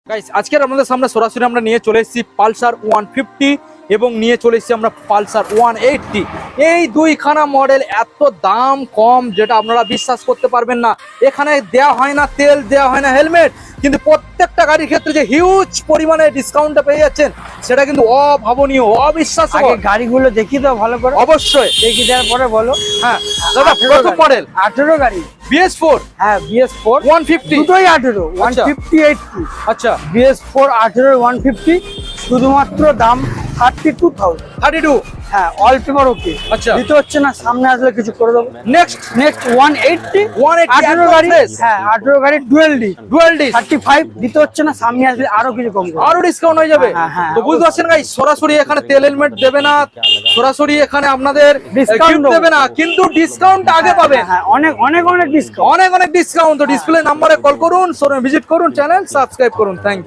Guys আজকের আমাদের সামনে সরাসরি আমরা নিয়ে চলে এসেছি পালসার 150 এবং নিয়ে চলে এসেছি আমরা পালসার 180। এই দুইখানা মডেল এত দাম কম যেটা আপনারা বিশ্বাস করতে পারবেন না। এখানে দেয়া হয় না তেল, দেয়া হয় না হেলমেট, কিন্তু প্রত্যেকটা গাড়ির ক্ষেত্রে যে হিউজ পরিমাণে ডিসকাউন্টটা পেয়ে যাচ্ছেন সেটা কিন্তু অভাবনীয়, অবিশ্বাস্য। গাড়িগুলো দেখি তো ভালো করে, অবশ্যই দেখি দেওয়ার পরে বলো। হ্যাঁ দাদা, প্রথম মডেল 18 গাড়ি, BS4 হ্যাঁ BS4 150, দুটোই 18, আচ্ছা। 150 80। আচ্ছা BS4 18 150, শুধুমাত্র দাম 32,000। 32। হ্যাঁ অল পেপার ওকে। আচ্ছা। দিতে হচ্ছে না, সামনে আসলে কিছু করে দেবো। নেক্সট নেক্সট 180 180 18 গাড়ি, হ্যাঁ 18 গাড়ি ডুয়েল ডি ডুয়াল ডিস্ক, 35 দিতে হচ্ছে না, সামনে আসলে আরো কিছু কম করবো। আরো ডিসকাউন্ট হয়ে যাবে। হ্যাঁ, হ্যাঁ, তো বুঝতে পারছেন গাইস, সরাসরি এখানে তেল হেলমেট দেবে না, সরাসরি এখানে আপনাদের Discount গিফট দেবে না, কিন্তু ডিসকাউন্ট আগে পাবেন। হ্যাঁ অনেক অনেক অনেক ডিসকাউন্ট। অনেক অনেক ডিসকাউন্ট। তো ডিসপ্লে নাম্বারে কল করুন, শোরুমে ভিজিট করুন, চ্যানেল সাবস্ক্রাইব করুন। Thank you.